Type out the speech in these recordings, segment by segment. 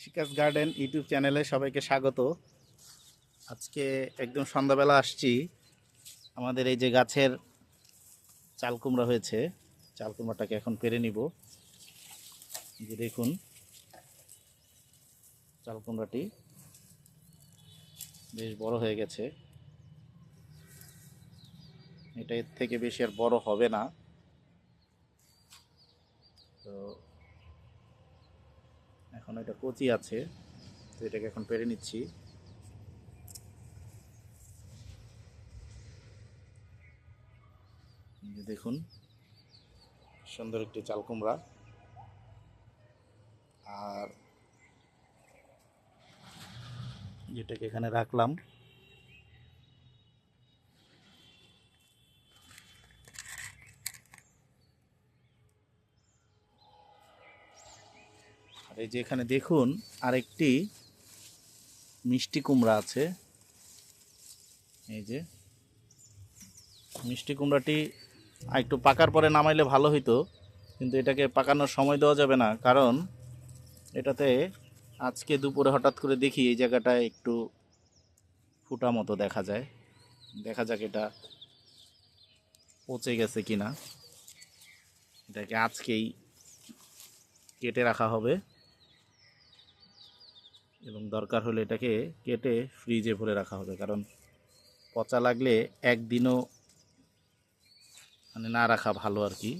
কৃষিকাজ garden YouTube চ্যানেলে সবাইকে স্বাগত। আজকে একদম সন্ধ্যাবেলা আসছি। আমাদের এই যে গাছের চাল কুমড়া হয়েছে, চাল কুমড়াটাকে এখন পেরে নিব। এই যে দেখুন চাল কুমড়াটি বেশ বড় হয়ে গেছে। এটা এর থেকে বেশি আর বড় হবে না। তো এখন এটা কচি আছে, তো এটাকে এখন পেরে নিচ্ছি। এই যে দেখুন সুন্দর একটি চাল কুমড়া। আর যেটাকে এখানে রাখলাম, আর এই যে এখানে দেখুন আরেকটি মিষ্টি কুমড়া আছে। এই যে মিষ্টি কুমড়াটি একটু পাকার পরে নামাইলে ভালো হইতো, কিন্তু এটাকে পাকানোর সময় দেওয়া যাবে না, কারণ এটাতে আজকে দুপুরে হঠাৎ করে দেখি এই জায়গাটায় একটু ফুটা মতো দেখা যায়। দেখা যাক এটা পচে গেছে কিনা। এটাকে আজকেই কেটে রাখা হবে এবং দরকার হলে এটাকে কেটে ফ্রিজে ভরে রাখা হবে, কারণ পচা লাগলে একদিনও না রাখা ভালো আর কি।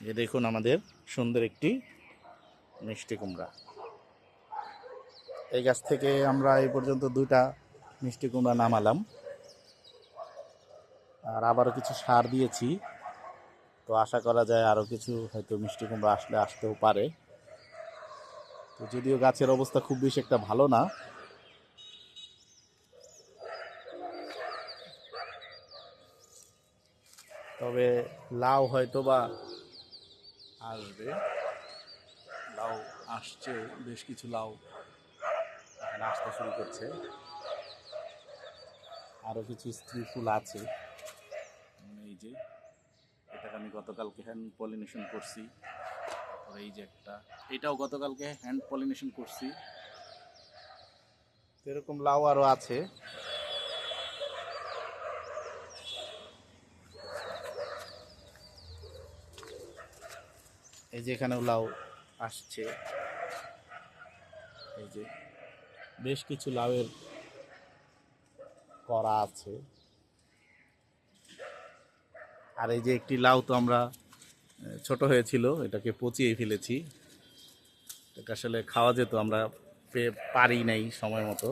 যে দেখুন আমাদের সুন্দর একটি মিষ্টি কুমড়া। এই গাছ থেকে আমরা এই পর্যন্ত দুইটা মিষ্টি কুমড়া নামালাম, আর আবারও কিছু সার দিয়েছি। তো আশা করা যায় আরও কিছু হয়তো মিষ্টি কুমড়া আসতেও পারে। তো যদিও গাছের অবস্থা খুব বেশি একটা ভালো না, তবে লাউ হয়তো বা আসবে। লাউ আসছে, বেশ কিছু লাউ এখন আসতে শুরু করছে। আরও কিছু স্ত্রী ফুল আছে। এই যে এটাকে আমি গতকালকে হ্যান্ড পলিনেশন করছি। আর এই যে একটা, এটাও গতকালকে হ্যান্ড পলিনেশন করছি। এরকম লাউ আরও আছে। এই যে এখানেও লাউ আসছে। এই যে বেশ কিছু লাউয়ের করা আছে। আর এই যে একটি লাউ তো আমরা ছোট হয়েছিল, এটাকে পচিয়ে ফেলেছি। এটা আসলে খাওয়া যেত, আমরা পারি নাই সময় মতো।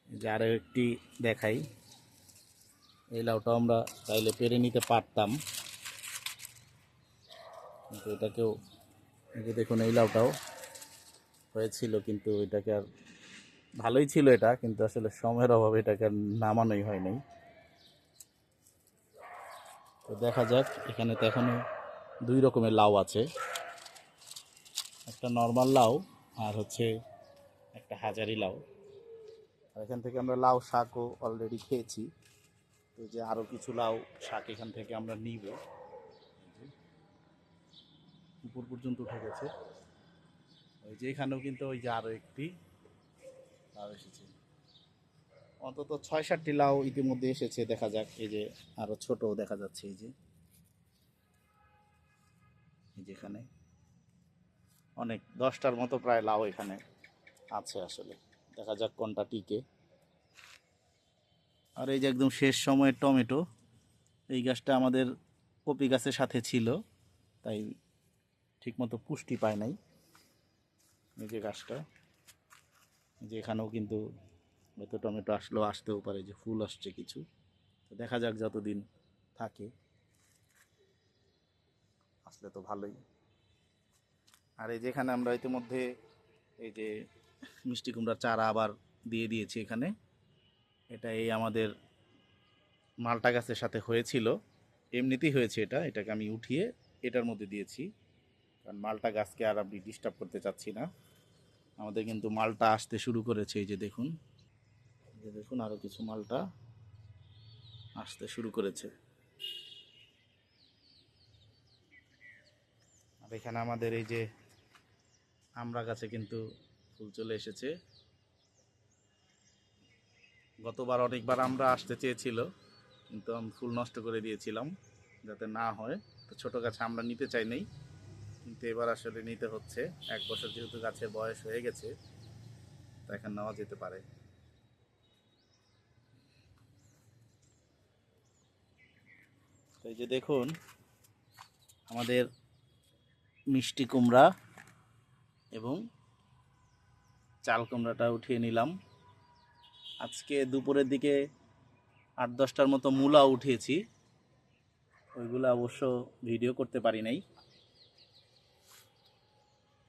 যে আরও একটি দেখাই, এই লাউটাও আমরা চাইলে পেরে নিতে পারতাম, কিন্তু এটাকেও, এই যে দেখুন এই লাউটাও হয়েছিল, কিন্তু এটাকে আর ভালোই ছিল এটা, কিন্তু আসলে সময়ের অভাবে এটাকে আর নামানোই হয় নাই। তো দেখা যাক, এখানে তো এখনো দুই রকমের লাউ আছে, একটা নর্মাল লাউ আর হচ্ছে একটা হাজারি লাউ। আর এখান থেকে আমরা লাউ শাকও অলরেডি খেয়েছি। তো যে আরও কিছু লাউ শাক এখান থেকে আমরা নিব। উপর পর্যন্ত উঠে গেছে। ওই যে এখানেও কিন্তু ওই যে আরও একটি লাউ এসেছে। অন্তত ৬-৭টি লাউ ইতিমধ্যে এসেছে, দেখা যাক। এই যে আরও ছোটও দেখা যাচ্ছে। এই যে এখানে অনেক 10টার মতো প্রায় লাউ এখানে আছে আসলে। দেখা যাক কোনটা টিকে। আর এই যে একদম শেষ সময়ের টমেটো। এই গাছটা আমাদের কপি গাছের সাথে ছিল, তাই ঠিকমতো পুষ্টি পায় নাই। এই যে গাছটা, যে এখানেও কিন্তু হয়তো টমেটো আসতেও পারে, যে ফুল আসছে কিছু। তো দেখা যাক যতদিন থাকে, আসলে তো ভালোই। আর এই যেখানে আমরা ইতিমধ্যে এই যে মিষ্টি কুমড়ার চারা আবার দিয়ে দিয়েছি এখানে। এটা এই আমাদের মালটা গাছের সাথে হয়েছিল, এমনিতেই হয়েছে এটা। এটাকে আমি উঠিয়ে এটার মধ্যে দিয়েছি, কারণ মালটা গাছকে আর আমি ডিস্টার্ব করতে চাচ্ছি না। আমাদের কিন্তু মালটা আসতে শুরু করেছে। এই যে দেখুন, এই যে দেখুন আরও কিছু মালটা আসতে শুরু করেছে। এখানে আমাদের এই যে আমড়া গাছে কিন্তু ফুল চলে এসেছে। গতবার অনেকবার আমরা আসতে চেয়েছিল, কিন্তু আমি ফুল নষ্ট করে দিয়েছিলাম যাতে না হয়। তো ছোটো গাছে আমরা নিতে চাই নাই, কিন্তু এবার আসলে নিতে হচ্ছে। 1 বছর যেহেতু গাছের বয়স হয়ে গেছে, তা এখন নেওয়া যেতে পারে। তো এই যে দেখুন আমাদের মিষ্টি কুমড়া এবং চাল কুমড়াটা উঠিয়ে নিলাম। আজকে দুপুরের দিকে 8-10টার মতো মূলা উঠিয়েছি, ওইগুলো অবশ্য ভিডিও করতে পারি নাই।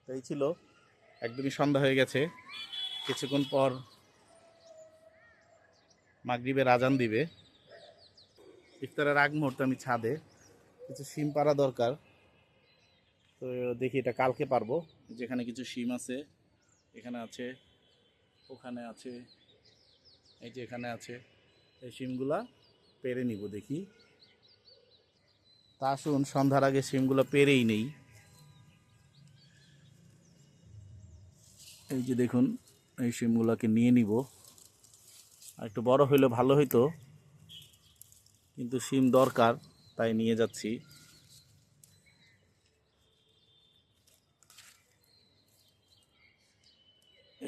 এই ছিল, একদমই সন্ধ্যা হয়ে গেছে। কিছুক্ষণ পর মাগরিবের আজান দিবে। ইফতারের আগ মুহূর্তে আমি ছাদে কিছু শিম পাড়া দরকার, তো দেখি এটা কালকে পারবো। যেখানে কিছু শিম আছে, এখানে আছে, ওখানে আছে, এই যে এখানে আছে, এই শিমগুলা পেরে নিব দেখি। তা আসুন সন্ধ্যার আগে শিমগুলো পেরেই নেই। এই যে দেখুন এই শিমগুলোকে নিয়ে নিব। আর একটু বড় হইলে ভালো হইতো, কিন্তু শিম দরকার তাই নিয়ে যাচ্ছি।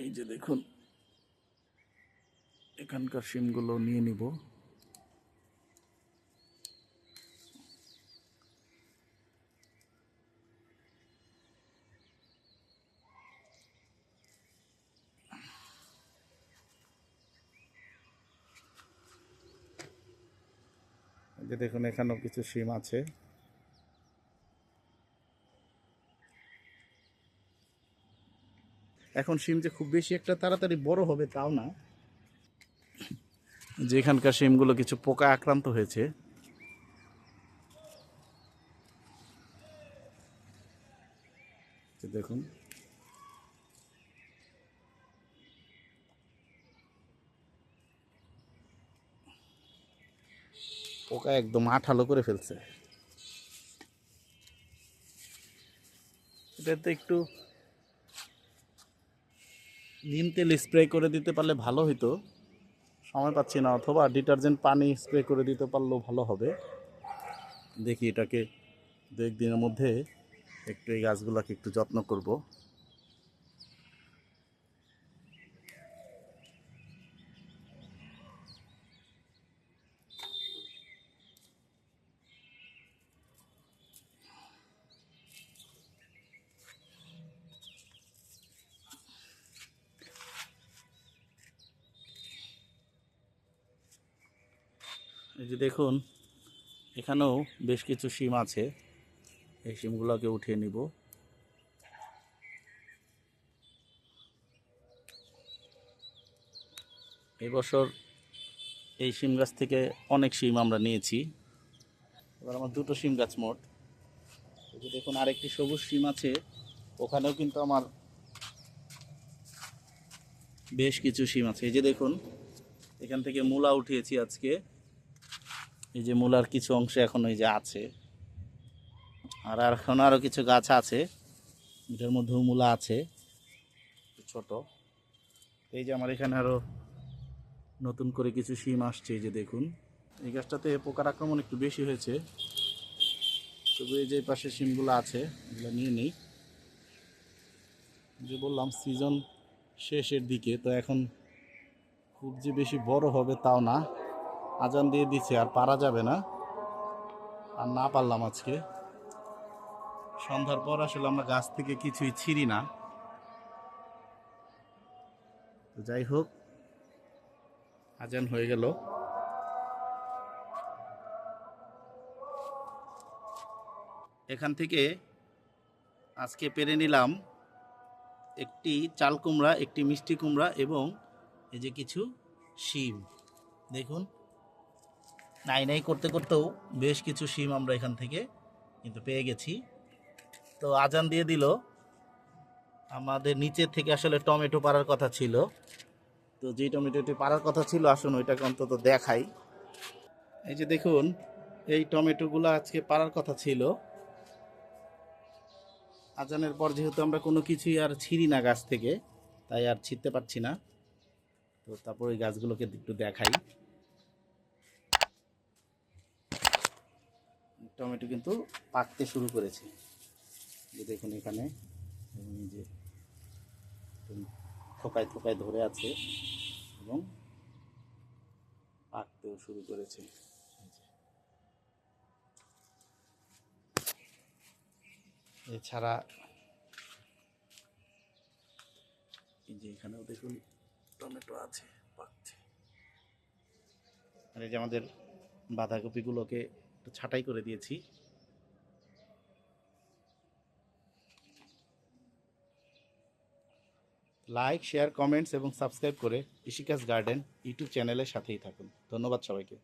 এই যে দেখুন এখানকার শিমগুলো নিয়ে নিব। এই যে দেখুন এখানেও কিছু শিম আছে। এখন শিম যে খুব বেশি একটা তাড়াতাড়ি বড় হবে তাও না। যে এখানকার শিমগুলো কিছু পোকা আক্রান্ত হয়েছে। দেখুন পোকা একদম আঠালো করে ফেলছে। এটাতে একটু নিম তেল স্প্রে করে দিতে পারলে ভালো হতো, সময় পাচ্ছি না। অথবা ডিটারজেন্ট পানি স্প্রে করে দিতে পারলেও ভালো হবে। দেখি এটাকে 2-1 দিনের মধ্যে একটু এই গাছগুলোকে একটু যত্ন করব। এই যে দেখুন এখানেও বেশ কিছু শিম আছে, এই শিমগুলোকে উঠিয়ে নিব। এই বছর এই শিম গাছ থেকে অনেক শিম আমরা নিয়েছি। এবার আমার 2টো শিম গাছ মোট। এই যে দেখুন আরেকটি সবুজ শিম আছে, ওখানেও কিন্তু আমার বেশ কিছু শিম আছে। এই যে দেখুন এখান থেকে মূলা উঠিয়েছি আজকে। এই যে মূলার কিছু অংশ এখন এই যে আছে, আর এখন আরও কিছু গাছ আছে, এটার মধ্যেও মূলা আছে ছোট। এই যে আমার এখানে আরও নতুন করে কিছু শিম আসছে। এই যে দেখুন এই গাছটাতে পোকার আক্রমণ একটু বেশি হয়েছে, তবু এই যে পাশে শিমগুলো আছে এগুলো নিয়ে নেই। যে বললাম সিজন শেষের দিকে, তো এখন খুব যে বেশি বড় হবে তাও না। আজান দিয়ে দিচ্ছে, আর পারা যাবে না। আর না পারলাম আজকে সন্ধ্যার পর আসলে আমরা গাছ থেকে কিছুই ছিঁড়ি না। তো যাই হোক আজান হয়ে গেল। এখান থেকে আজকে পেরে নিলাম একটি চাল কুমড়া, একটি মিষ্টি কুমড়া এবং এই যে কিছু শিম। দেখুন নাই নাই করতে করতেও বেশ কিছু শিম আমরা এখান থেকে কিন্তু পেয়ে গেছি। তো আজান দিয়ে দিল। আমাদের নিচের থেকে আসলে টমেটো পাড়ার কথা ছিল, তো যে টমেটোটি পাড়ার কথা ছিল আসুন ওইটাকে অন্তত দেখাই। এই যে দেখুন এই টমেটোগুলো আজকে পাড়ার কথা ছিল, আজানের পর যেহেতু আমরা কোনো কিছুই আর ছিঁড়ি না গাছ থেকে, তাই আর ছিঁড়তে পারছি না। তো তারপর ওই গাছগুলোকে একটু দেখাই। টমেটো কিন্তু পাকতে শুরু করেছে, যে দেখুন এখানে, এবং এই যে থোকায় থোকায় ধরে আছে এবং পাকতেও শুরু করেছে। এছাড়া এই যে এখানেও দেখুন টমেটো আছে, পাকছে। আর এই যে আমাদের বাঁধাকপিগুলোকে একটু ছাঁটাই করে দিয়েছি। লাইক, শেয়ার, কমেন্টস এবং সাবস্ক্রাইব করে কৃষিকাজ গার্ডেন ইউটিউব চ্যানেলের সাথেই থাকুন। ধন্যবাদ সবাইকে।